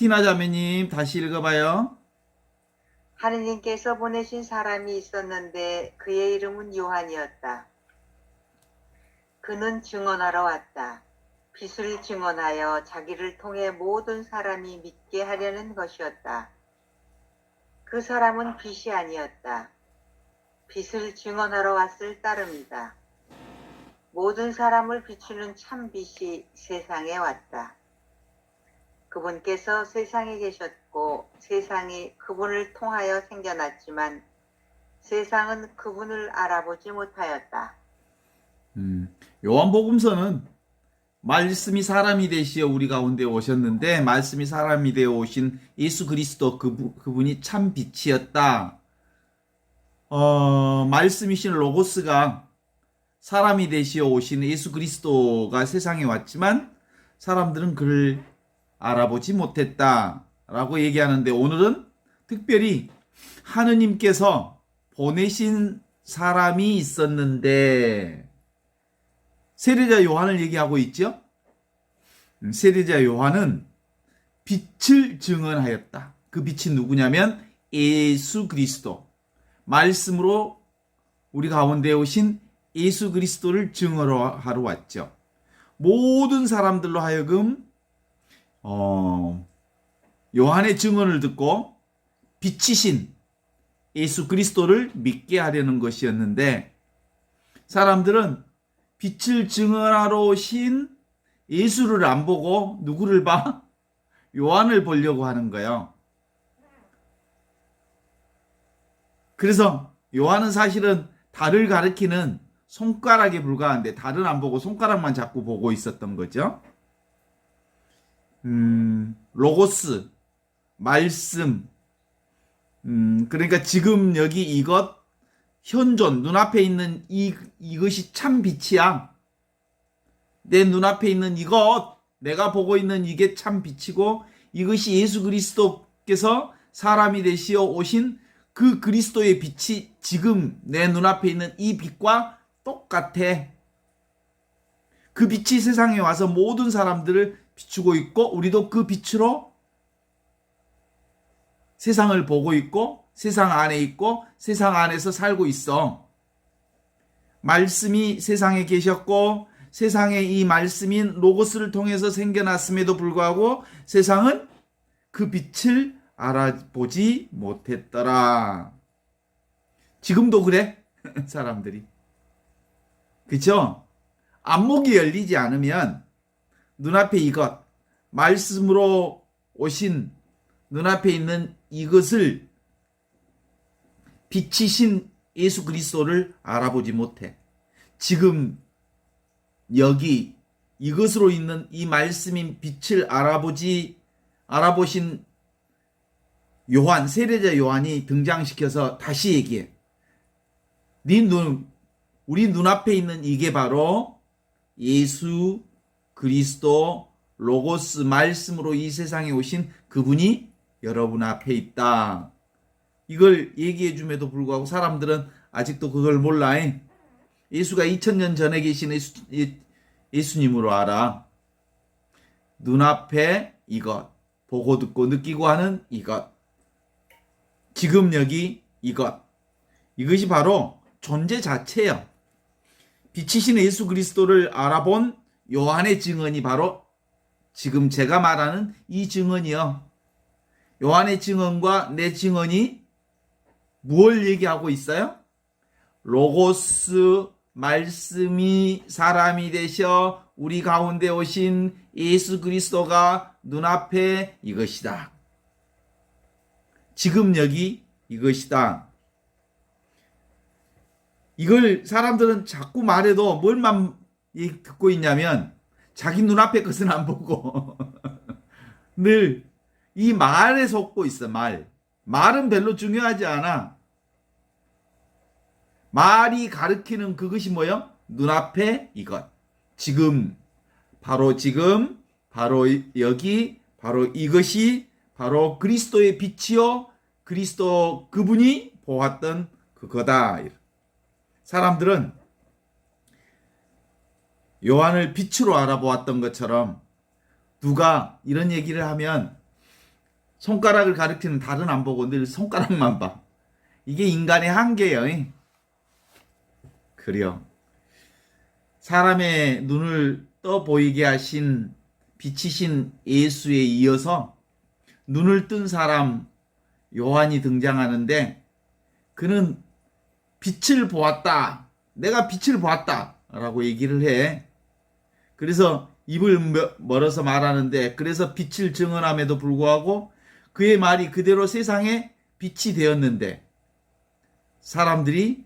티나 자매님 다시 읽어봐요. 하느님께서 보내신 사람이 있었는데 그의 이름은 요한이었다. 그는 증언하러 왔다. 빛을 증언하여 자기를 통해 모든 사람이 믿게 하려는 것이었다. 그 사람은 빛이 아니었다. 빛을 증언하러 왔을 따름이다. 모든 사람을 비추는 참 빛이 세상에 왔다. 그분께서 세상에 계셨고 세상이 그분을 통하여 생겨났지만 세상은 그분을 알아보지 못하였다. 요한복음서는 말씀이 사람이 되시어 우리 가운데 오셨는데 말씀이 사람이 되어 오신 예수 그리스도 그분이 참 빛이었다. 말씀이신 로고스가 사람이 되시어 오신 예수 그리스도가 세상에 왔지만 사람들은 그를 알아보지 못했다 라고 얘기하는데, 오늘은 특별히 하느님께서 보내신 사람이 있었는데 세례자 요한을 얘기하고 있죠. 세례자 요한은 빛을 증언하였다. 그 빛이 누구냐면 예수 그리스도, 말씀으로 우리 가운데 오신 예수 그리스도를 증언하러 왔죠. 모든 사람들로 하여금 요한의 증언을 듣고 빛이신 예수 그리스도를 믿게 하려는 것이었는데, 사람들은 빛을 증언하러 오신 예수를 안 보고 누구를 봐? 요한을 보려고 하는 거예요. 그래서 요한은 사실은 달을 가리키는 손가락에 불과한데 달은 안 보고 손가락만 자꾸 보고 있었던 거죠. 로고스, 말씀, 그러니까 지금 여기 이것, 현존, 눈앞에 있는 이것이 참 빛이야. 내 눈앞에 있는 이것, 내가 보고 있는 이게 참 빛이고, 이것이 예수 그리스도께서 사람이 되시어 오신 그 그리스도의 빛이 지금 내 눈앞에 있는 이 빛과 똑같아. 그 빛이 세상에 와서 모든 사람들을 비추고 있고, 우리도 그 빛으로 세상을 보고 있고, 세상 안에 있고, 세상 안에서 살고 있어. 말씀이 세상에 계셨고, 세상에 이 말씀인 로고스를 통해서 생겨났음에도 불구하고 세상은 그 빛을 알아보지 못했더라. 지금도 그래? 사람들이. 그쵸? 안목이 열리지 않으면 눈앞에 이것, 말씀으로 오신 눈앞에 있는 이것을, 빛이신 예수 그리스도를 알아보지 못해. 지금 여기 이것으로 있는 이 말씀인 빛을 알아보신 요한, 세례자 요한이 등장시켜서 다시 얘기해. 우리 눈앞에 있는 이게 바로 예수 그리스도 로고스, 말씀으로 이 세상에 오신 그분이 여러분 앞에 있다. 이걸 얘기해 줌에도 불구하고 사람들은 아직도 그걸 몰라. 예수가 2000년 전에 계신 예수님으로 알아. 눈앞에 이것, 보고 듣고 느끼고 하는 이것, 지금 여기 이것이 바로 존재 자체예요. 빛이신 예수 그리스도를 알아본 요한의 증언이 바로 지금 제가 말하는 이 증언이요. 요한의 증언과 내 증언이 무엇을 얘기하고 있어요? 로고스, 말씀이 사람이 되셔 우리 가운데 오신 예수 그리스도가 눈앞에 이것이다. 지금 여기 이것이다. 이걸 사람들은 자꾸 말해도 뭘만 듣고 있냐면 자기 눈앞에 것은 안 보고 늘 이 말에 속고 있어. 말은 별로 중요하지 않아. 말이 가리키는 그것이 뭐요? 눈앞에 이것. 지금, 바로 여기, 바로 이것이 바로 그리스도의 빛이요, 그리스도 그분이 보았던 그거다. 사람들은 요한을 빛으로 알아보았던 것처럼 누가 이런 얘기를 하면 손가락을 가리키는 달은 안 보고 늘 손가락만 봐. 이게 인간의 한계예요. 그래요. 사람의 눈을 떠 보이게 하신 빛이신 예수에 이어서 눈을 뜬 사람 요한이 등장하는데, 그는 빛을 보았다. 내가 빛을 보았다. 라고 얘기를 해. 그래서 입을 멀어서 말하는데, 그래서 빛을 증언함에도 불구하고 그의 말이 그대로 세상에 빛이 되었는데, 사람들이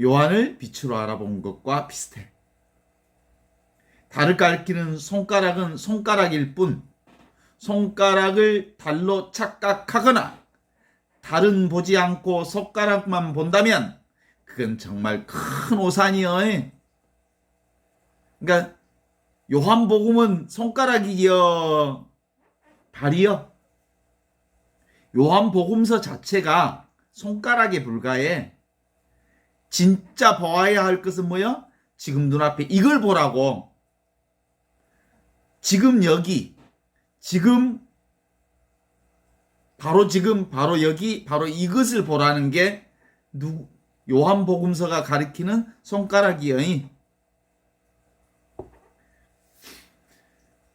요한을 빛으로 알아본 것과 비슷해. 달을 가리키는 손가락은 손가락일 뿐, 손가락을 달로 착각하거나 달은 보지 않고 손가락만 본다면 그건 정말 큰 오산이요. 그러니까 요한복음은 손가락이요, 달이요. 요한복음서 자체가 손가락에 불과해. 진짜 보아야 할 것은 뭐야? 지금 눈앞에 이걸 보라고. 지금 여기, 지금 바로 여기, 바로 이것을 보라는 게 요한복음서가 가리키는 손가락이요.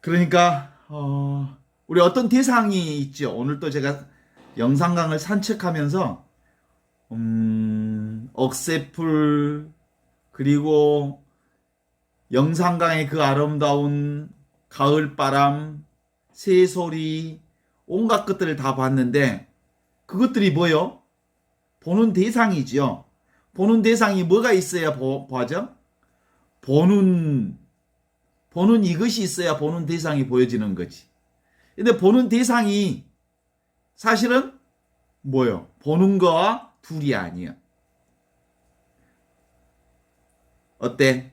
그러니까 우리 어떤 대상이 있죠. 오늘 또 제가 영산강을 산책하면서 억새풀, 그리고 영산강의 그 아름다운 가을바람, 새소리, 온갖 것들을 다 봤는데, 그것들이 뭐요? 보는 대상이지요. 보는 대상이 뭐가 있어야 보죠? 보는 이것이 있어야 보는 대상이 보여지는 거지. 근데 보는 대상이 사실은 뭐요? 보는 거와 둘이 아니야. 어때?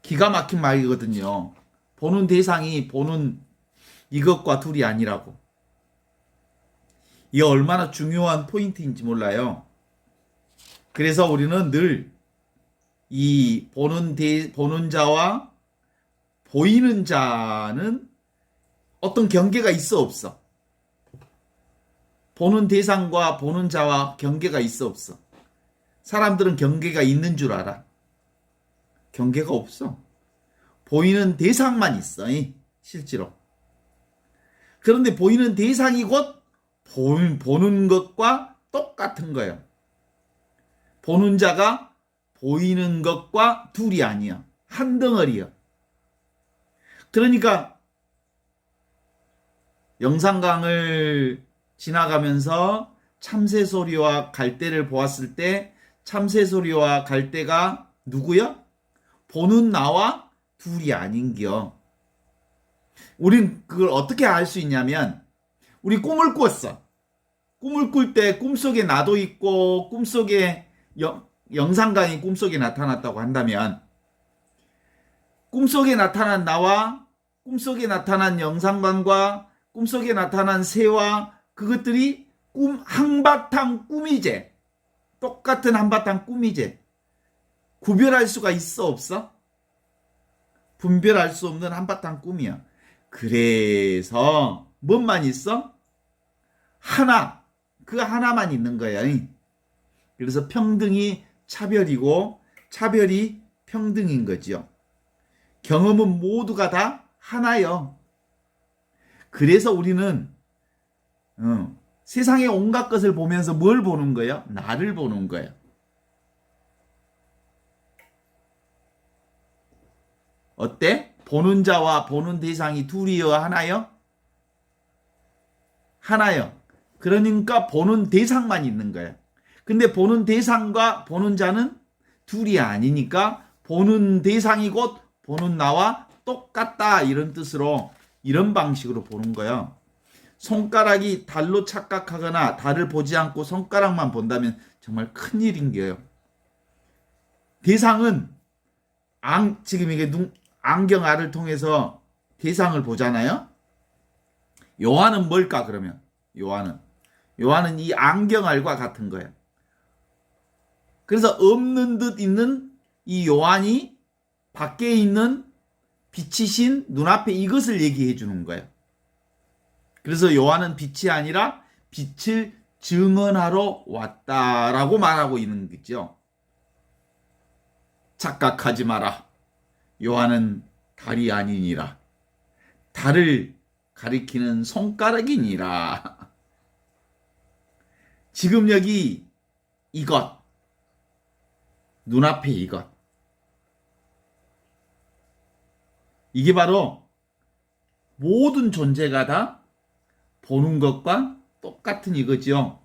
기가 막힌 말이거든요. 보는 대상이 보는 이것과 둘이 아니라고. 이게 얼마나 중요한 포인트인지 몰라요. 그래서 우리는 늘 이 보는 자와 보이는 자는 어떤 경계가 있어 없어? 보는 대상과 보는 자와 경계가 있어 없어? 사람들은 경계가 있는 줄 알아. 경계가 없어. 보이는 대상만 있어, 실제로. 그런데 보이는 대상이 곧 보는 것과 똑같은 거예요. 보는 자가 보이는 것과 둘이 아니야. 한 덩어리야. 그러니까 영산강을 지나가면서 참새소리와 갈대를 보았을 때, 참새소리와 갈대가 누구야? 보는 나와 둘이 아닌겨. 우린 그걸 어떻게 알 수 있냐면, 우리 꿈을 꿨어. 꿈을 꿀 때 꿈속에 나도 있고, 꿈속에 영산강이 꿈속에 나타났다고 한다면, 꿈속에 나타난 나와 꿈속에 나타난 영산강과 꿈속에 나타난 새와 그것들이 한바탕 꿈이제. 똑같은 한바탕 꿈이제. 구별할 수가 있어 없어? 분별할 수 없는 한바탕 꿈이야. 그래서 뭔만 있어? 하나. 그 하나만 있는 거야. 그래서 평등이 차별이고 차별이 평등인 거죠. 경험은 모두가 다 하나요. 그래서 우리는 세상의 온갖 것을 보면서 뭘 보는 거예요? 나를 보는 거예요. 어때? 보는 자와 보는 대상이 둘이요, 하나요? 하나요. 그러니까 보는 대상만 있는 거예요. 근데 보는 대상과 보는 자는 둘이 아니니까 보는 대상이 곧 보는 나와 똑같다, 이런 뜻으로, 이런 방식으로 보는 거예요. 손가락이 달로 착각하거나 달을 보지 않고 손가락만 본다면 정말 큰일인 거예요. 대상은 지금 이게 안경알을 통해서 대상을 보잖아요. 요한은 뭘까, 그러면? 요한은 이 안경알과 같은 거예요. 그래서 없는 듯 있는 이 요한이 밖에 있는 빛이신 눈앞에 이것을 얘기해 주는 거예요. 그래서 요한은 빛이 아니라 빛을 증언하러 왔다라고 말하고 있는 거죠. 착각하지 마라. 요한은 달이 아니니라. 달을 가리키는 손가락이니라. 지금 여기 이것, 눈앞에 이것. 이게 바로 모든 존재가 다 보는 것과 똑같은 이거죠.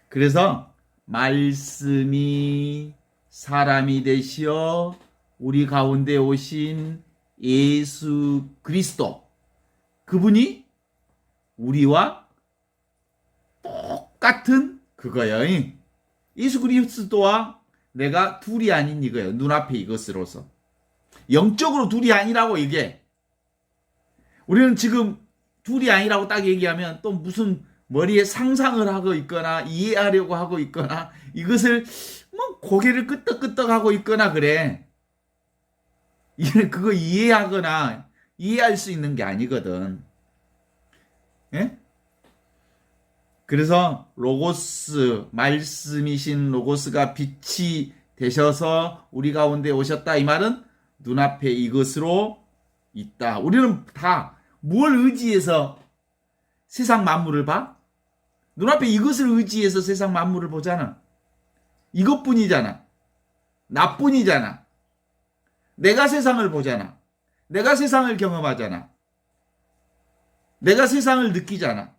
그래서 말씀이 사람이 되시어 우리 가운데 오신 예수 그리스도, 그분이 우리와 똑같은 그거예요. 예수 그리스도와 내가 둘이 아닌 이거예요. 눈앞에 이것으로서. 영적으로 둘이 아니라고 이게. 우리는 지금 둘이 아니라고 딱 얘기하면 또 무슨 머리에 상상을 하고 있거나 이해하려고 하고 있거나 이것을 뭐 고개를 끄덕끄덕 하고 있거나 그래. 그거 이해하거나 이해할 수 있는 게 아니거든. 예? 그래서 로고스, 말씀이신 로고스가 빛이 되셔서 우리 가운데 오셨다. 이 말은 눈앞에 이것으로 있다. 우리는 다 뭘 의지해서 세상 만물을 봐? 눈앞에 이것을 의지해서 세상 만물을 보잖아. 이것뿐이잖아. 나뿐이잖아. 내가 세상을 보잖아. 내가 세상을 경험하잖아. 내가 세상을 느끼잖아.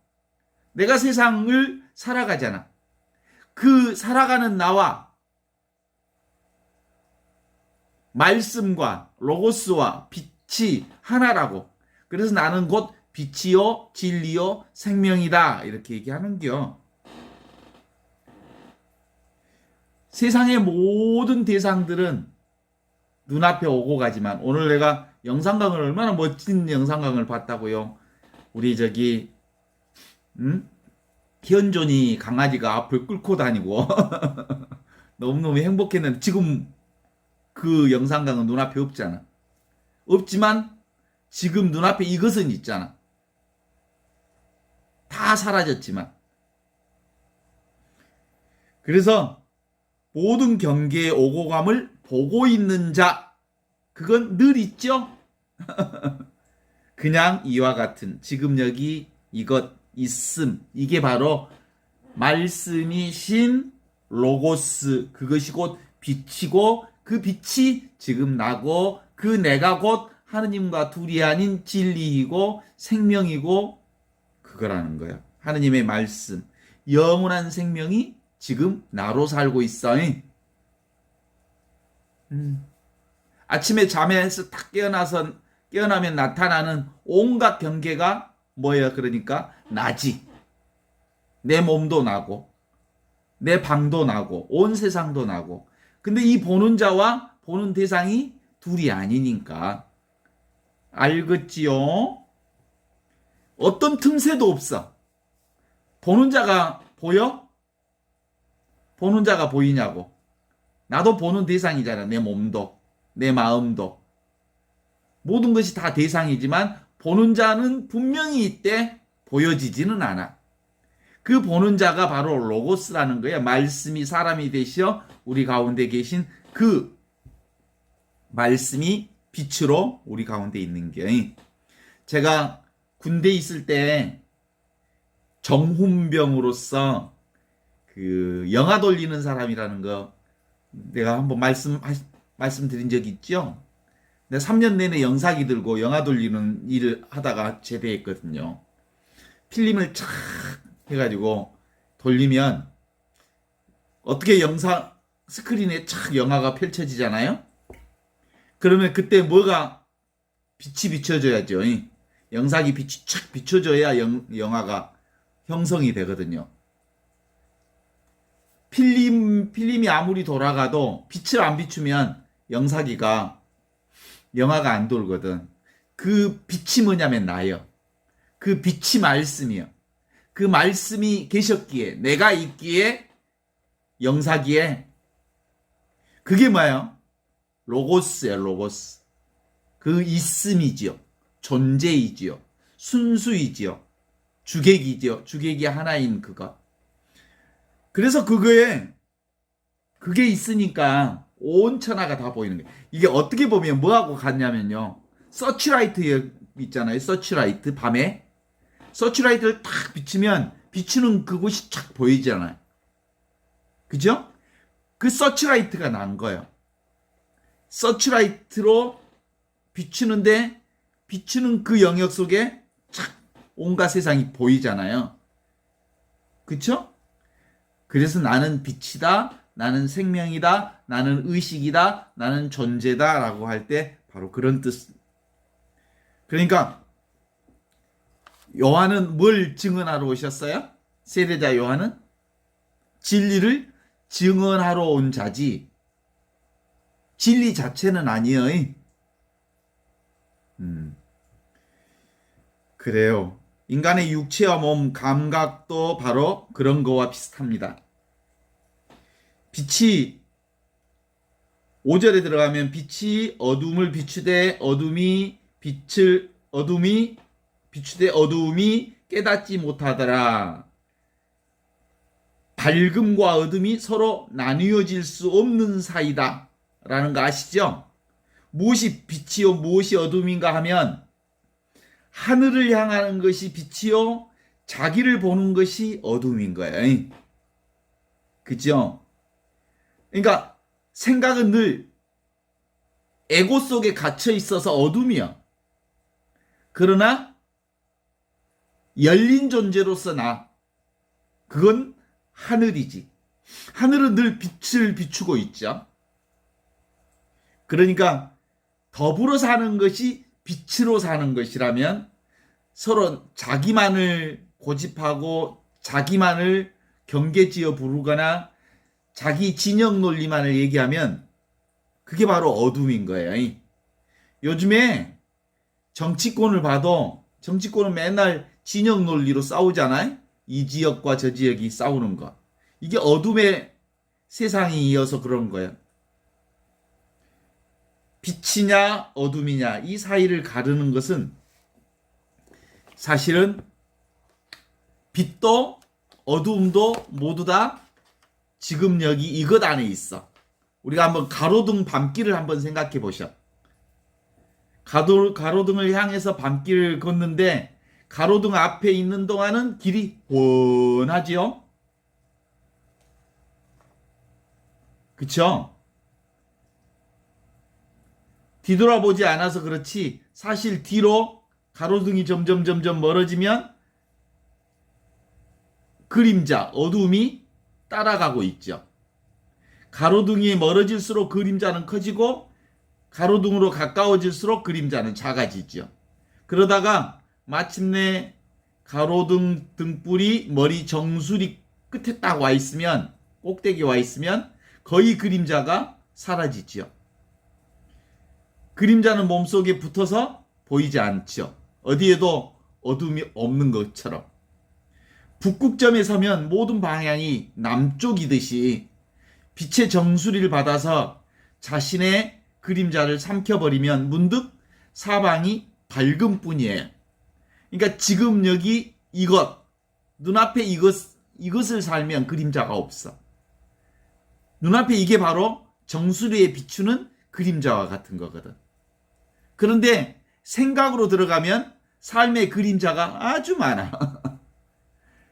내가 세상을 살아가잖아. 그 살아가는 나와 말씀과 로고스와 빛이 하나라고. 그래서 나는 곧 빛이요 진리요 생명이다 이렇게 얘기하는겨. 세상의 모든 대상들은 눈앞에 오고 가지만, 오늘 내가 영상강을 얼마나 멋진 영상강을 봤다고요. 우리 저기 현존이 강아지가 앞을 끌고 다니고 너무너무 행복했는데 지금 그 영상강은 눈앞에 없잖아. 없지만 지금 눈앞에 이것은 있잖아. 다 사라졌지만. 그래서 모든 경계의 오고감을 보고 있는 자, 그건 늘 있죠. 그냥 이와 같은 지금 여기 이것 있음, 이게 바로 말씀이신 로고스, 그것이 곧 빛이고 그 빛이 지금 나고 그 내가 곧 하느님과 둘이 아닌 진리이고 생명이고 그거라는 거야. 하느님의 말씀, 영원한 생명이 지금 나로 살고 있어. 아침에 잠에서 딱 깨어나면 나타나는 온갖 경계가 뭐야? 그러니까 나지. 내 몸도 나고 내 방도 나고 온 세상도 나고. 근데 이 보는 자와 보는 대상이 둘이 아니니까. 알겠지요? 어떤 틈새도 없어. 보는 자가 보여? 보는 자가 보이냐고. 나도 보는 대상이잖아. 내 몸도 내 마음도. 모든 것이 다 대상이지만 보는 자는 분명히 있대. 보여지지는 않아. 그 보는 자가 바로 로고스라는 거야. 말씀이 사람이 되시어 우리 가운데 계신 그 말씀이 빛으로 우리 가운데 있는 게. 제가 군대에 있을 때 정훈병으로서 그 영화 돌리는 사람이라는 거 내가 한번 말씀드린 적이 있죠. 내가 3년 내내 영사기 들고 영화 돌리는 일을 하다가 제대했거든요. 필름을 착 해가지고 돌리면 어떻게 영상 스크린에 착 영화가 펼쳐지잖아요. 그러면 그때 뭐가 빛이 비춰져야죠. 영상이 빛이 착 비춰져야 영화가 형성이 되거든요. 필름이 아무리 돌아가도 빛을 안 비추면 영상가 영화가 안 돌거든. 그 빛이 뭐냐면 나요. 그 빛이 말씀이요. 그 말씀이 계셨기에, 내가 있기에, 영사기에, 그게 뭐예요? 로고스예요, 로고스. 그 있음이지요. 존재이지요. 순수이지요. 주객이지요. 주객이 하나인 그것. 그래서 그게 있으니까 온 천하가 다 보이는 거예요. 이게 어떻게 보면 뭐하고 같냐면요. 서치라이트 있잖아요. 서치라이트 밤에 서치라이트를 탁 비추면 비추는 그곳이 쫙 보이잖아요. 그죠? 그 서치라이트가 난 거예요. 서치라이트로 비추는데 비추는 그 영역 속에 쫙 온갖 세상이 보이잖아요. 그쵸? 그래서 나는 빛이다, 나는 생명이다, 나는 의식이다, 나는 존재다 라고 할 때 바로 그런 뜻. 그러니까 요한은 뭘 증언하러 오셨어요? 세례자 요한은 진리를 증언하러 온 자지 진리 자체는 아니에요. 그래요. 인간의 육체와 몸, 감각도 바로 그런 거와 비슷합니다. 빛이 5절에 들어가면 빛이 어둠을 비추되 어둠이 비추되 어둠이 깨닫지 못하더라. 밝음과 어둠이 서로 나뉘어질 수 없는 사이다 라는 거 아시죠? 무엇이 빛이요 무엇이 어둠인가 하면 하늘을 향하는 것이 빛이요 자기를 보는 것이 어둠인 거예요. 그죠? 그러니까 생각은 늘 에고 속에 갇혀 있어서 어둠이야. 그러나 열린 존재로서 그건 하늘이지. 하늘은 늘 빛을 비추고 있죠. 그러니까 더불어 사는 것이 빛으로 사는 것이라면 서로 자기만을 고집하고 자기만을 경계지어 부르거나 자기 진영 논리만을 얘기하면 그게 바로 어둠인 거예요. 요즘에 정치권을 봐도 정치권은 맨날 진영 논리로 싸우잖아요. 이 지역과 저 지역이 싸우는 거. 이게 어둠의 세상이 이어서 그런 거예요. 빛이냐 어둠이냐 이 사이를 가르는 것은 사실은 빛도 어둠도 모두 다 지금 여기 이것 안에 있어. 우리가 한번 가로등 밤길을 한번 생각해 보셔. 가로등을 향해서 밤길을 걷는데 가로등 앞에 있는 동안은 길이 훤하지요? 그쵸? 뒤돌아보지 않아서 그렇지 사실 뒤로 가로등이 점점 멀어지면 그림자, 어둠이 따라가고 있죠. 가로등이 멀어질수록 그림자는 커지고 가로등으로 가까워질수록 그림자는 작아지죠. 그러다가 마침내 가로등 등불이 머리 정수리 끝에 딱 와 있으면 꼭대기 와 있으면 거의 그림자가 사라지죠. 그림자는 몸속에 붙어서 보이지 않죠. 어디에도 어둠이 없는 것처럼. 북극점에 서면 모든 방향이 남쪽이듯이 빛의 정수리를 받아서 자신의 그림자를 삼켜버리면 문득 사방이 밝음 뿐이에요. 그러니까 지금 여기 눈앞에 이것을 살면 그림자가 없어. 눈앞에 이게 바로 정수리에 비추는 그림자와 같은 거거든. 그런데 생각으로 들어가면 삶의 그림자가 아주 많아.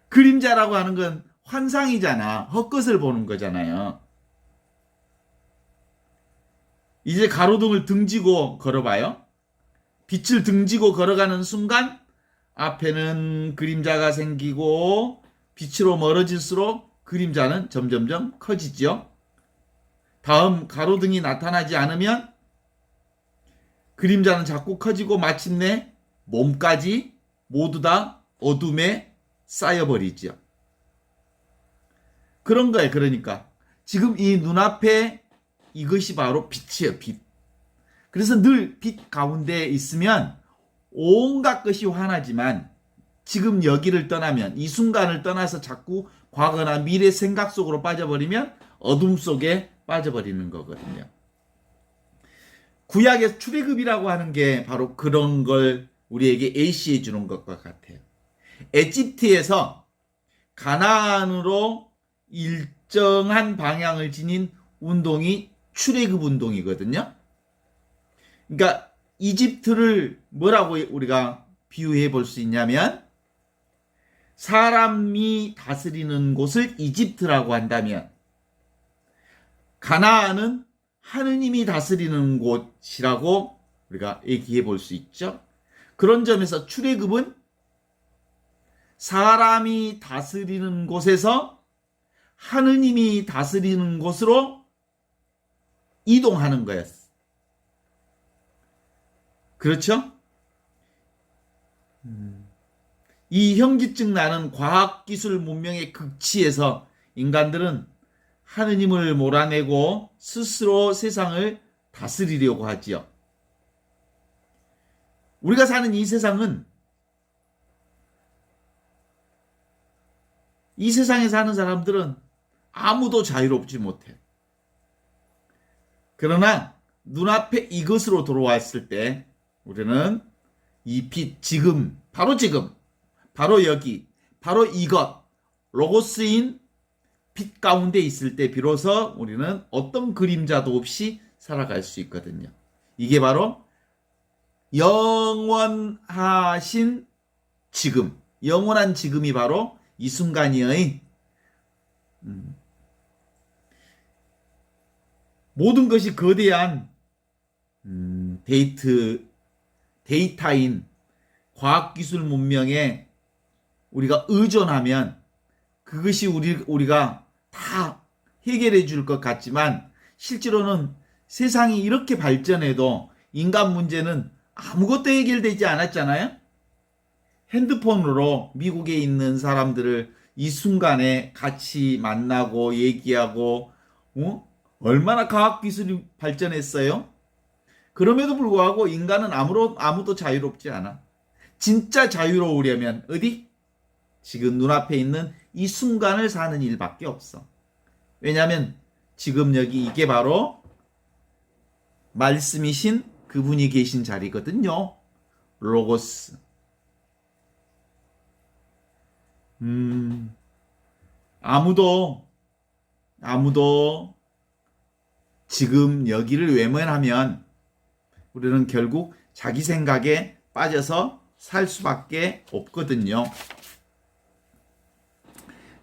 그림자라고 하는 건 환상이잖아. 헛것을 보는 거잖아요. 이제 가로등을 등지고 걸어봐요. 빛을 등지고 걸어가는 순간 앞에는 그림자가 생기고 빛으로 멀어질수록 그림자는 점점점 커지죠. 다음 가로등이 나타나지 않으면 그림자는 자꾸 커지고 마침내 몸까지 모두 다 어둠에 쌓여버리죠. 그런 거예요. 그러니까 지금 이 눈앞에 이것이 바로 빛이에요. 빛. 그래서 늘 빛 가운데 있으면 온갖 것이 환하지만 지금 여기를 떠나면 이 순간을 떠나서 자꾸 과거나 미래 생각 속으로 빠져버리면 어둠 속에 빠져버리는 거거든요. 구약의 출애굽이라고 하는 게 바로 그런 걸 우리에게 예시해 주는 것과 같아요. 에집트에서 가나안으로 일정한 방향을 지닌 운동이 출애굽 운동이거든요. 그러니까 이집트를 뭐라고 우리가 비유해 볼 수 있냐면, 사람이 다스리는 곳을 이집트라고 한다면 가나안은 하느님이 다스리는 곳이라고 우리가 얘기해 볼 수 있죠. 그런 점에서 출애굽은 사람이 다스리는 곳에서 하느님이 다스리는 곳으로 이동하는 거였어. 그렇죠? 이 현기증 나는 과학기술 문명의 극치에서 인간들은 하느님을 몰아내고 스스로 세상을 다스리려고 하지요. 우리가 사는 이 세상은, 이 세상에 사는 사람들은 아무도 자유롭지 못해. 그러나 눈앞에 이것으로 들어왔을 때 우리는 이 빛, 지금, 바로 여기, 바로 이것, 로고스인 빛 가운데 있을 때 비로소 우리는 어떤 그림자도 없이 살아갈 수 있거든요. 이게 바로 영원하신 지금, 영원한 지금이 바로 이 순간이의 모든 것이 거대한 데이터인 과학기술 문명에 우리가 의존하면 그것이 우리가 다 해결해 줄 것 같지만, 실제로는 세상이 이렇게 발전해도 인간 문제는 아무것도 해결되지 않았잖아요. 핸드폰으로 미국에 있는 사람들을 이 순간에 같이 만나고 얘기하고, 얼마나 과학기술이 발전했어요? 그럼에도 불구하고 인간은 아무도 자유롭지 않아. 진짜 자유로우려면 어디? 지금 눈앞에 있는 이 순간을 사는 일밖에 없어. 왜냐하면 지금 여기 이게 바로 말씀이신 그분이 계신 자리거든요. 로고스. 아무도 지금 여기를 외면하면 우리는 결국 자기 생각에 빠져서 살 수밖에 없거든요.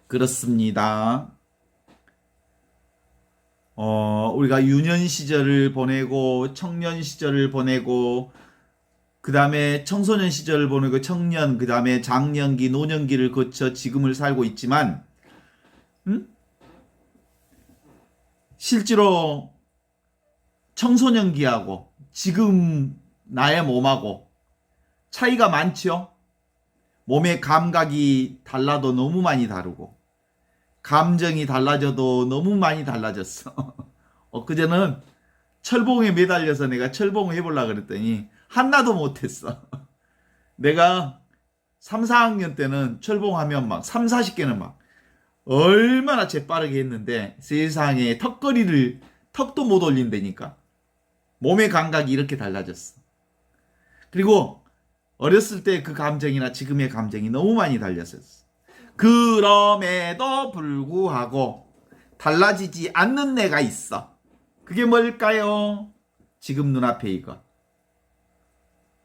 그렇습니다. 우리가 유년 시절을 보내고 청년 시절을 보내고 그 다음에 청소년 시절을 보내고 청년, 그 다음에 장년기, 노년기를 거쳐 지금을 살고 있지만 실제로 청소년기하고 지금 나의 몸하고 차이가 많죠. 몸의 감각이 달라도 너무 많이 다르고 감정이 달라져도 너무 많이 달라졌어. 그제는 철봉에 매달려서 내가 철봉을 해보려고 그랬더니 하나도 못했어. 내가 3, 4학년 때는 철봉하면 막 3, 40개는 막 얼마나 재빠르게 했는데 세상에 턱도 못 올린다니까. 몸의 감각이 이렇게 달라졌어. 그리고 어렸을 때 그 감정이나 지금의 감정이 너무 많이 달렸었어. 그럼에도 불구하고 달라지지 않는 내가 있어. 그게 뭘까요? 지금 눈앞에 이것.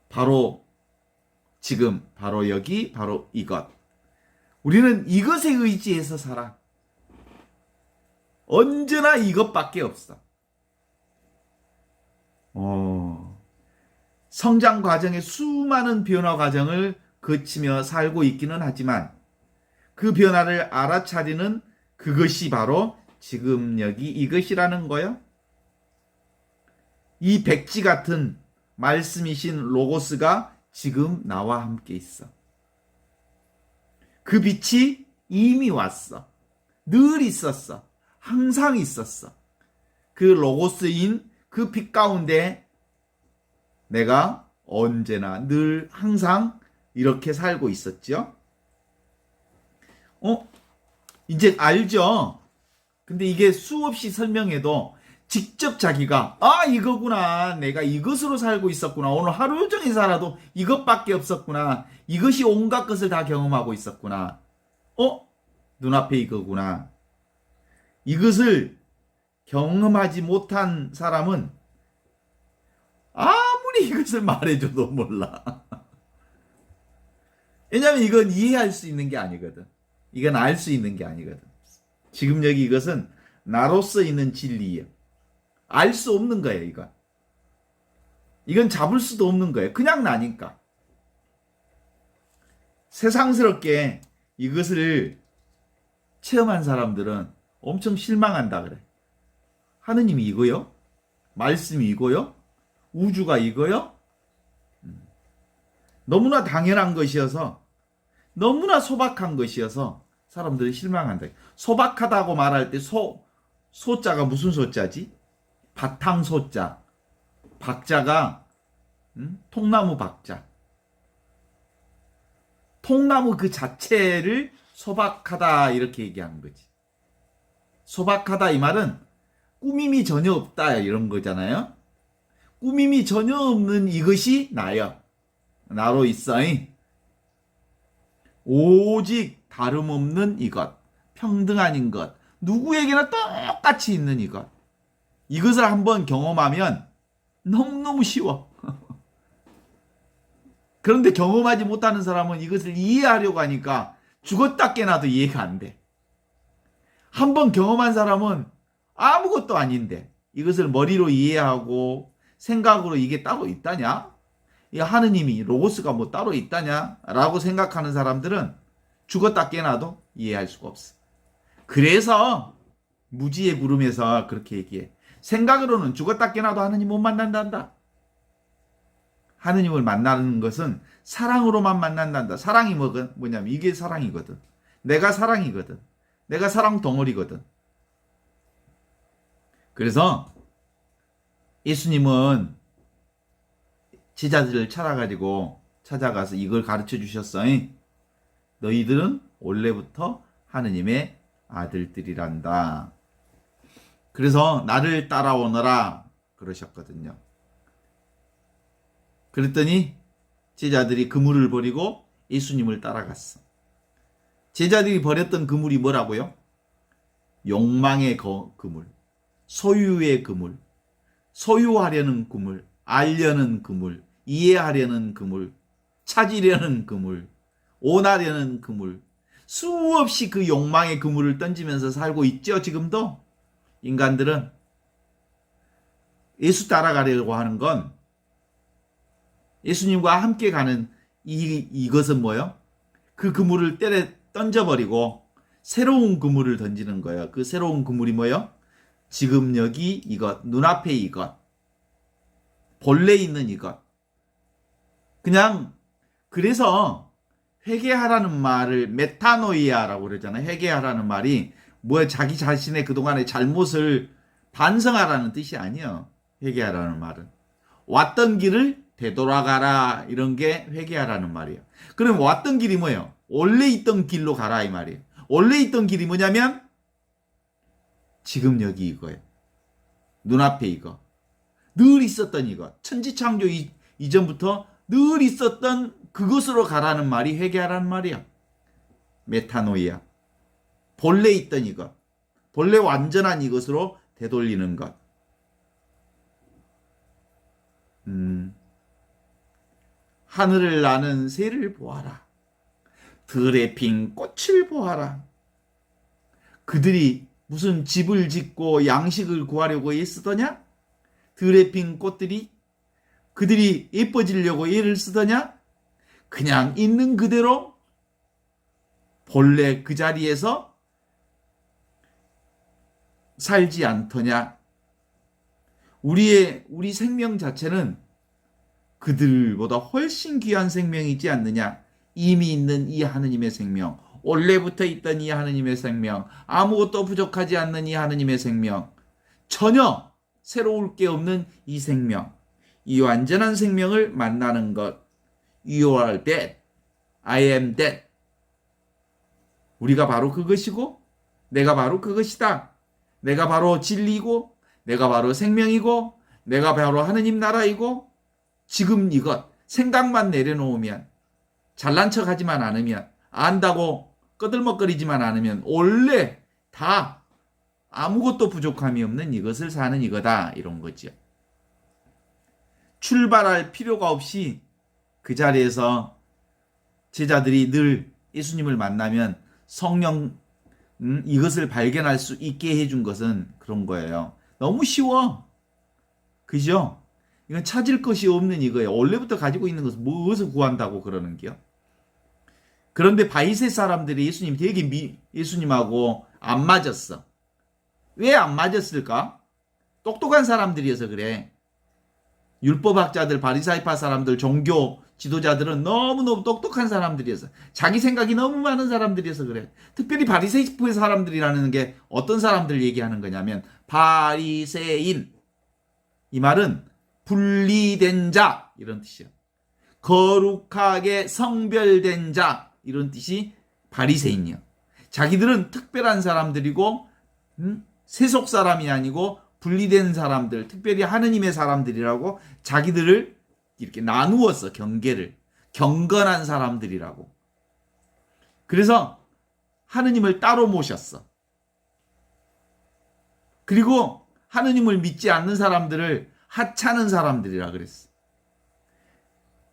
바로 지금, 바로 여기, 바로 이것. 우리는 이것에 의지해서 살아. 언제나 이것밖에 없어. 성장 과정의 수많은 변화 과정을 거치며 살고 있기는 하지만 그 변화를 알아차리는 그것이 바로 지금 여기 이것이라는 거요. 이 백지 같은 말씀이신 로고스가 지금 나와 함께 있어. 그 빛이 이미 왔어. 늘 있었어. 항상 있었어. 그 로고스인 그 빛 가운데 내가 언제나 늘 항상 이렇게 살고 있었죠. 이제 알죠? 근데 이게 수없이 설명해도 직접 자기가 이거구나, 내가 이것으로 살고 있었구나, 오늘 하루 종일 살아도 이것밖에 없었구나, 이것이 온갖 것을 다 경험하고 있었구나, 눈앞에 이거구나. 이것을 경험하지 못한 사람은 아무리 이것을 말해줘도 몰라. 왜냐면 이건 이해할 수 있는 게 아니거든. 이건 알 수 있는 게 아니거든. 지금 여기 이것은 나로서 있는 진리예요. 알 수 없는 거예요, 이건. 이건 잡을 수도 없는 거예요. 그냥 나니까. 세상스럽게 이것을 체험한 사람들은 엄청 실망한다 그래. 하느님이 이거요? 말씀이 이거요? 우주가 이거요? 너무나 당연한 것이어서, 너무나 소박한 것이어서 사람들이 실망한다. 소박하다고 말할 때 소자가 무슨 소자지? 바탕소자. 박자가 통나무 박자. 통나무 그 자체를 소박하다 이렇게 얘기하는 거지. 소박하다 이 말은 꾸밈이 전혀 없다 이런 거잖아요. 꾸밈이 전혀 없는 이것이 나여. 나로 있어이. 오직 다름없는 이것. 평등한 것. 누구에게나 똑같이 있는 이것. 이것을 한번 경험하면 너무너무 쉬워. 그런데 경험하지 못하는 사람은 이것을 이해하려고 하니까 죽었다 깨나도 이해가 안 돼. 한번 경험한 사람은 아무것도 아닌데 이것을 머리로 이해하고 생각으로 이게 따로 있다냐? 이 하느님이 로고스가 뭐 따로 있다냐? 라고 생각하는 사람들은 죽었다 깨나도 이해할 수가 없어. 그래서 무지의 구름에서 그렇게 얘기해. 생각으로는 죽었다 깨나도 하느님 못 만난단다. 하느님을 만나는 것은 사랑으로만 만난단다. 사랑이 뭐냐면 이게 사랑이거든. 내가 사랑이거든. 내가 사랑 덩어리거든. 그래서 예수님은 제자들을 찾아가서 이걸 가르쳐 주셨어. 너희들은 원래부터 하느님의 아들들이란다. 그래서 나를 따라오너라 그러셨거든요. 그랬더니 제자들이 그물을 버리고 예수님을 따라갔어. 제자들이 버렸던 그물이 뭐라고요? 욕망의 그물, 소유의 그물, 소유하려는 그물, 알려는 그물, 이해하려는 그물, 찾으려는 그물, 원하려는 그물, 수없이 그 욕망의 그물을 던지면서 살고 있죠, 지금도? 인간들은 예수 따라가려고 하는 건 예수님과 함께 가는 이것은 뭐예요? 그 그물을 던져버리고 새로운 그물을 던지는 거예요. 그 새로운 그물이 뭐예요? 지금 여기 이것, 눈앞에 이것, 본래 있는 이것. 그냥 그래서 회개하라는 말을 메타노이아라고 그러잖아요. 회개하라는 말이 뭐야, 자기 자신의 그동안의 잘못을 반성하라는 뜻이 아니에요. 회개하라는 말은 왔던 길을 되돌아가라, 이런 게 회개하라는 말이에요. 그럼 왔던 길이 뭐예요? 원래 있던 길로 가라 이 말이에요. 원래 있던 길이 뭐냐면 지금 여기 이거예요. 눈앞에 이거. 늘 있었던 이거. 천지창조 이전부터 늘 있었던 그것으로 가라는 말이 회개하라는 말이야. 메타노이아. 본래 있던 이것. 본래 완전한 이것으로 되돌리는 것. 하늘을 나는 새를 보아라. 들에 핀 꽃을 보아라. 그들이 무슨 집을 짓고 양식을 구하려고 애쓰더냐? 들에 핀 꽃들이 그들이 예뻐지려고 애를 쓰더냐? 그냥 있는 그대로 본래 그 자리에서 살지 않더냐? 우리 생명 자체는 그들보다 훨씬 귀한 생명이지 않느냐? 이미 있는 이 하느님의 생명, 원래부터 있던 이 하느님의 생명, 아무것도 부족하지 않는 이 하느님의 생명, 전혀 새로울 게 없는 이 생명, 이 완전한 생명을 만나는 것. You are that. I am that. 우리가 바로 그것이고 내가 바로 그것이다. 내가 바로 진리고 내가 바로 생명이고 내가 바로 하느님 나라이고 지금 이것 생각만 내려놓으면 잘난 척하지만 않으면 안다고 꺼들먹거리지만 않으면 원래 다 아무것도 부족함이 없는 이것을 사는 이거다 이런 거죠. 출발할 필요가 없이 그 자리에서 제자들이 늘 예수님을 만나면 성령 이것을 발견할 수 있게 해준 것은 그런 거예요. 너무 쉬워. 그죠? 이건 찾을 것이 없는 이거예요. 원래부터 가지고 있는 것을 무엇을 구한다고 그러는 게요. 그런데 바이세 사람들이 예수님 되게 예수님하고 안 맞았어. 왜 안 맞았을까? 똑똑한 사람들이어서 그래. 율법학자들, 바리사이파 사람들, 종교 지도자들은 너무너무 똑똑한 사람들이어서 자기 생각이 너무 많은 사람들이어서 그래. 특별히 바리새파 사람들이라는 게 어떤 사람들 얘기하는 거냐면 바리새인 이 말은 분리된 자 이런 뜻이야. 거룩하게 성별된 자 이런 뜻이 바리새인이야. 자기들은 특별한 사람들이고 세속 사람이 아니고 분리된 사람들, 특별히 하느님의 사람들이라고 자기들을 이렇게 나누었어. 경계를. 경건한 사람들이라고. 그래서 하느님을 따로 모셨어. 그리고 하느님을 믿지 않는 사람들을 하찮은 사람들이라 그랬어.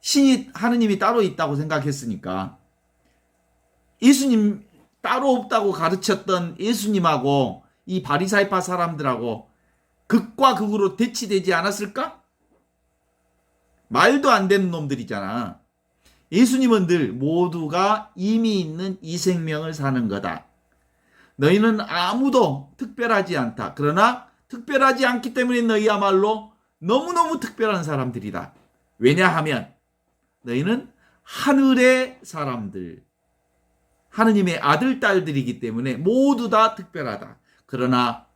신이 하느님이 따로 있다고 생각했으니까 예수님 따로 없다고 가르쳤던 예수님하고 이 바리사이파 사람들하고 극과 극으로 대치되지 않았을까? 말도 안 되는 놈들이잖아. 예수님은 늘 모두가 이미 있는 이 생명을 사는 거다. 너희는 아무도 특별하지 않다. 그러나 특별하지 않기 때문에 너희야말로 너무너무 특별한 사람들이다. 왜냐하면 너희는 하늘의 사람들, 하느님의 아들, 딸들이기 때문에 모두 다 특별하다. 그러나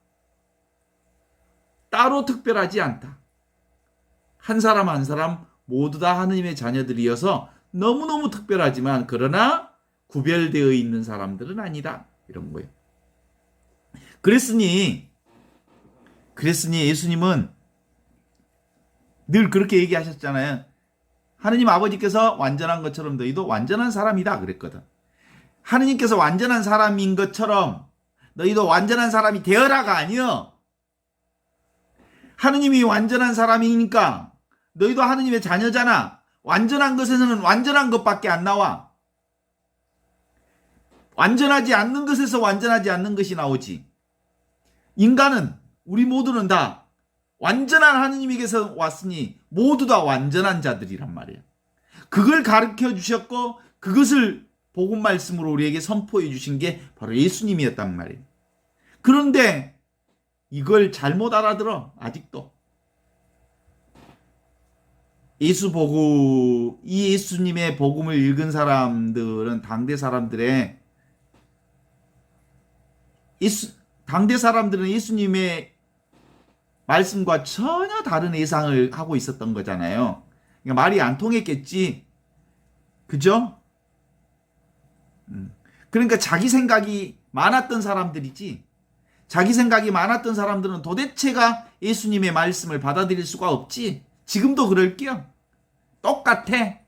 따로 특별하지 않다. 한 사람 한 사람 모두 다 하느님의 자녀들이어서 너무너무 특별하지만 그러나 구별되어 있는 사람들은 아니다. 이런 거예요. 그랬으니 예수님은 늘 그렇게 얘기하셨잖아요. 하느님 아버지께서 완전한 것처럼 너희도 완전한 사람이다 그랬거든. 하느님께서 완전한 사람인 것처럼 너희도 완전한 사람이 되어라가 아니여. 하느님이 완전한 사람이니까 너희도 하느님의 자녀잖아. 완전한 것에서는 완전한 것밖에 안 나와. 완전하지 않는 것에서 완전하지 않는 것이 나오지. 인간은 우리 모두는 다 완전한 하느님에게서 왔으니 모두 다 완전한 자들이란 말이에요. 그걸 가르쳐 주셨고 그것을 복음 말씀으로 우리에게 선포해 주신 게 바로 예수님이었단 말이에요. 그런데 이걸 잘못 알아들어. 아직도. 이 예수님의 복음을 읽은 사람들은 당대 사람들은 예수님의 말씀과 전혀 다른 예상을 하고 있었던 거잖아요. 그러니까 말이 안 통했겠지. 그죠? 그러니까 자기 생각이 많았던 사람들이지. 자기 생각이 많았던 사람들은 도대체가 예수님의 말씀을 받아들일 수가 없지. 지금도 그럴게요. 똑같아.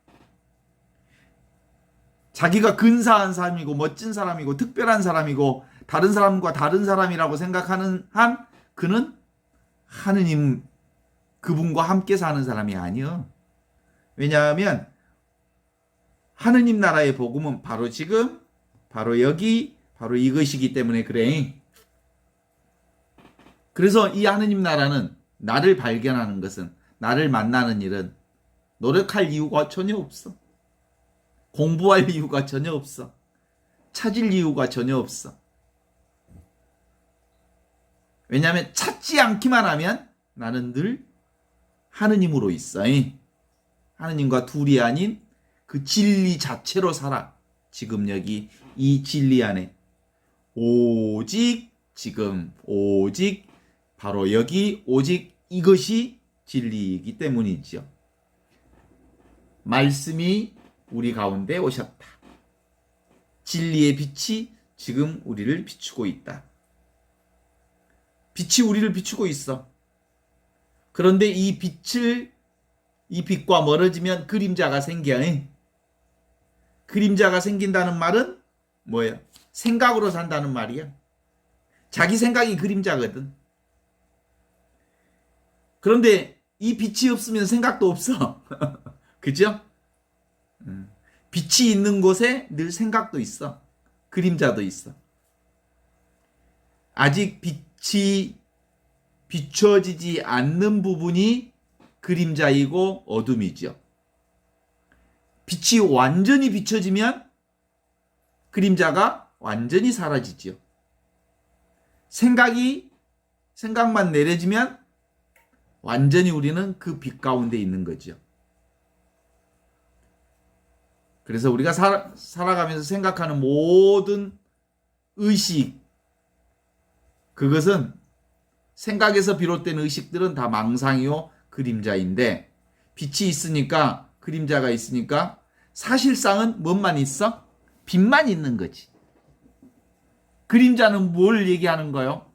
자기가 근사한 사람이고 멋진 사람이고 특별한 사람이고 다른 사람과 다른 사람이라고 생각하는 한 그는 하느님 그분과 함께 사는 사람이 아니요. 왜냐하면 하느님 나라의 복음은 바로 지금 바로 여기 바로 이것이기 때문에 그래. 그래서 이 하느님 나라는 나를 발견하는 것은 나를 만나는 일은 노력할 이유가 전혀 없어. 공부할 이유가 전혀 없어. 찾을 이유가 전혀 없어. 왜냐하면 찾지 않기만 하면 나는 늘 하느님으로 있어. 하느님과 둘이 아닌 그 진리 자체로 살아. 지금 여기 이 진리 안에 오직 지금 오직 바로 여기 오직 이것이 진리이기 때문이죠. 말씀이 우리 가운데 오셨다. 진리의 빛이 지금 우리를 비추고 있다. 빛이 우리를 비추고 있어. 그런데 이 빛과 멀어지면 그림자가 생겨. 그림자가 생긴다는 말은 뭐예요? 생각으로 산다는 말이야. 자기 생각이 그림자거든. 그런데 이 빛이 없으면 생각도 없어. 그죠? 빛이 있는 곳에 늘 생각도 있어. 그림자도 있어. 아직 빛이 비춰지지 않는 부분이 그림자이고 어둠이죠. 빛이 완전히 비춰지면 그림자가 완전히 사라지죠. 생각만 내려지면 완전히 우리는 그 빛 가운데 있는 거죠. 그래서 우리가 살아가면서 생각하는 모든 의식, 그것은 생각에서 비롯된 의식들은 다 망상이요 그림자인데, 빛이 있으니까, 그림자가 있으니까 사실상은 뭔만 있어? 빛만 있는 거지. 그림자는 뭘 얘기하는 거요?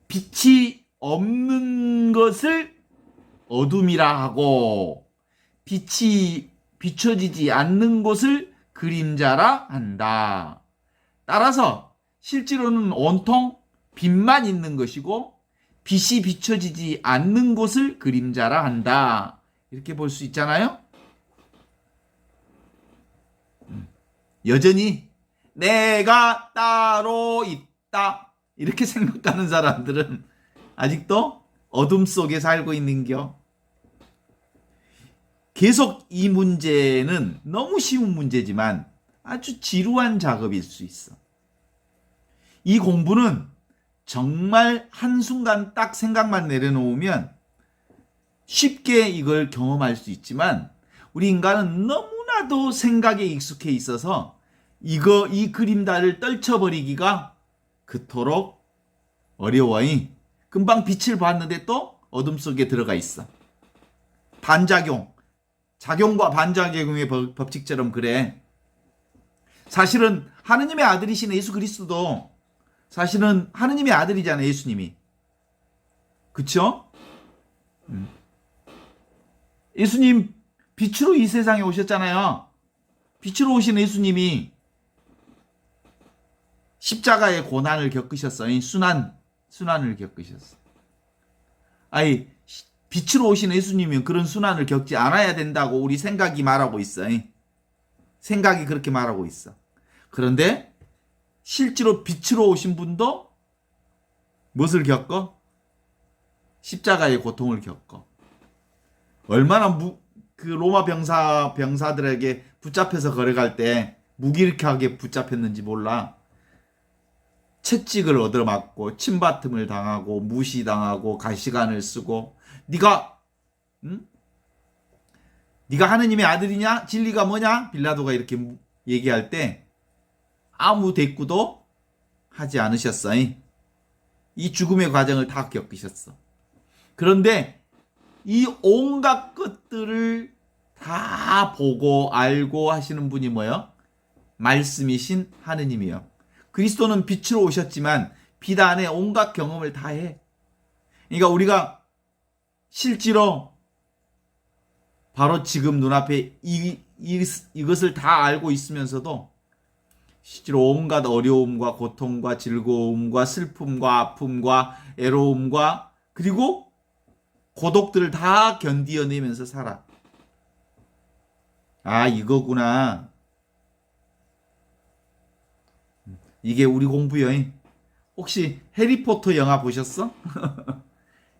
빛이 없는 것을 어둠이라 하고, 빛이 비춰지지 않는 곳을 그림자라 한다. 따라서 실제로는 온통 빛만 있는 것이고, 빛이 비춰지지 않는 곳을 그림자라 한다. 이렇게 볼 수 있잖아요. 여전히 내가 따로 있다 이렇게 생각하는 사람들은 아직도 어둠 속에 살고 있는겨. 계속 이 문제는 너무 쉬운 문제지만 아주 지루한 작업일 수 있어. 이 공부는 정말 한순간 딱 생각만 내려놓으면 쉽게 이걸 경험할 수 있지만, 우리 인간은 너무나도 생각에 익숙해 있어서 이 그림자를 떨쳐버리기가 그토록 어려워. 금방 빛을 봤는데 또 어둠 속에 들어가 있어. 반작용, 작용과 반작용의 법칙처럼 그래. 사실은 하느님의 아들이신 예수 그리스도도 사실은 하느님의 아들이잖아요, 예수님이. 그쵸? 예수님 빛으로 이 세상에 오셨잖아요. 빛으로 오신 예수님이 십자가의 고난을 겪으셨어요. 순환을 겪으셨어. 아니, 빛으로 오신 예수님이 그런 순환을 겪지 않아야 된다고 우리 생각이 말하고 있어. 생각이 그렇게 말하고 있어. 그런데 실제로 빛으로 오신 분도 무엇을 겪어? 십자가의 고통을 겪어. 얼마나 그 로마 병사들에게 붙잡혀서 걸어갈 때 무기력하게 붙잡혔는지 몰라. 채찍을 얻어맞고 침받음을 당하고 무시당하고 가시관을 쓰고, 네가 하느님의 아들이냐? 진리가 뭐냐? 빌라도가 이렇게 얘기할 때 아무 대꾸도 하지 않으셨어. 이 죽음의 과정을 다 겪으셨어. 그런데 이 온갖 것들을 다 보고 알고 하시는 분이 뭐예요? 말씀이신 하느님이요. 그리스도는 빛으로 오셨지만 빛 안에 온갖 경험을 다 해. 그러니까 우리가 실제로 바로 지금 눈앞에 이것을 다 알고 있으면서도 실제로 온갖 어려움과 고통과 즐거움과 슬픔과 아픔과 애로움과 그리고 고독들을 다 견디어내면서 살아. 아, 이거구나. 이게 우리 공부요. 혹시 해리포터 영화 보셨어?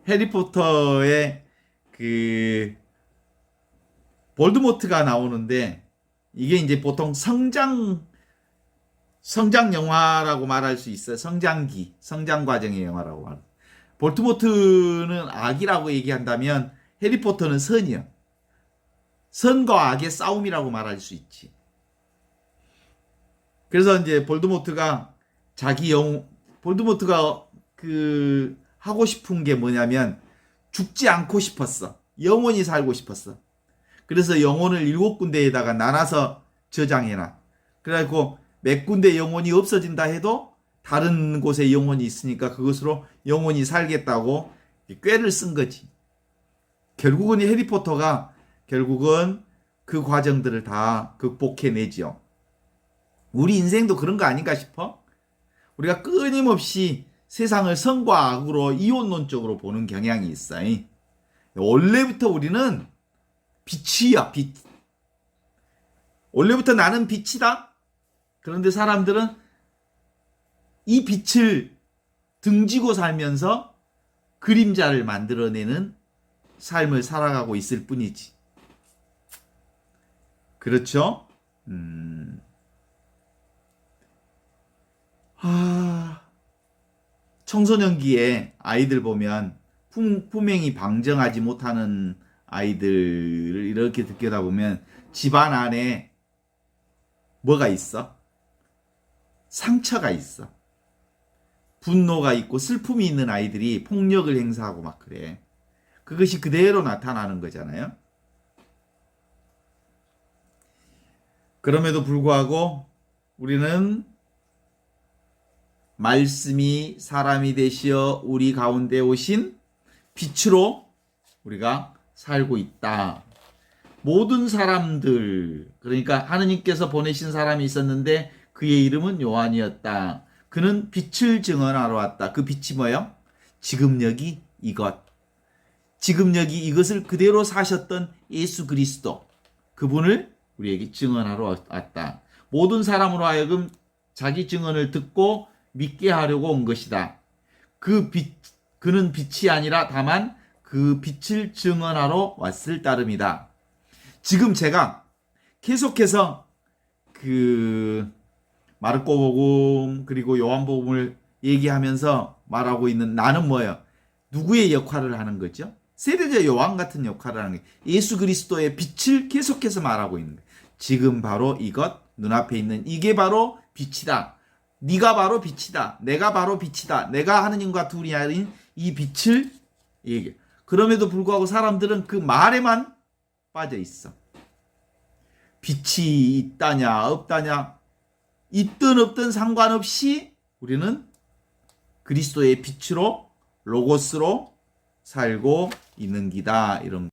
해리포터에 그 볼드모트가 나오는데, 이게 이제 보통 성장 영화라고 말할 수 있어요. 성장 과정의 영화라고 말해요. 볼드모트는 악이라고 얘기한다면 해리포터는 선이요. 선과 악의 싸움이라고 말할 수 있지. 그래서 이제 볼드모트가 그 하고 싶은 게 뭐냐면 죽지 않고 싶었어. 영원히 살고 싶었어. 그래서 영혼을 7군데에다가 나눠서 저장해놔. 그래갖고 몇 군데 영혼이 없어진다 해도 다른 곳에 영혼이 있으니까 그것으로 영혼이 살겠다고 꾀를 쓴 거지. 결국은 이 해리포터가 결국은 그 과정들을 다 극복해내지요. 우리 인생도 그런 거 아닌가 싶어? 우리가 끊임없이 세상을 선과 악으로 이혼론적으로 보는 경향이 있어. 원래부터 우리는 빛이야, 빛. 원래부터 나는 빛이다. 그런데 사람들은 이 빛을 등지고 살면서 그림자를 만들어내는 삶을 살아가고 있을 뿐이지. 그렇죠? 청소년기에 아이들 보면 품행이 방정하지 못하는 아이들을 이렇게 들여다보면 집안 안에 뭐가 있어? 상처가 있어. 분노가 있고 슬픔이 있는 아이들이 폭력을 행사하고 막 그래. 그것이 그대로 나타나는 거잖아요. 그럼에도 불구하고 우리는 말씀이 사람이 되시어 우리 가운데 오신 빛으로 우리가 살고 있다. 모든 사람들, 그러니까 하느님께서 보내신 사람이 있었는데 그의 이름은 요한이었다. 그는 빛을 증언하러 왔다. 그 빛이 뭐예요? 지금 여기 이것. 지금 여기 이것을 그대로 사셨던 예수 그리스도. 그분을 우리에게 증언하러 왔다. 모든 사람으로 하여금 자기 증언을 듣고 믿게 하려고 온 것이다. 그 빛, 그는 빛이 아니라 다만 그 빛을 증언하러 왔을 따름이다. 지금 제가 계속해서 그 마르코복음 그리고 요한복음을 얘기하면서 말하고 있는 나는 뭐예요? 누구의 역할을 하는 거죠? 세례자 요한 같은 역할을 하는 거예요. 예수 그리스도의 빛을 계속해서 말하고 있는 거예요. 지금 바로 이것, 눈앞에 있는 이게 바로 빛이다. 네가 바로 빛이다. 내가 바로 빛이다. 내가 하느님과 둘이 아닌 이 빛을 얘기해. 그럼에도 불구하고 사람들은 그 말에만 빠져 있어. 빛이 있다냐 없다냐 있든 없든 상관없이 우리는 그리스도의 빛으로 로고스로 살고 있는 기다 이런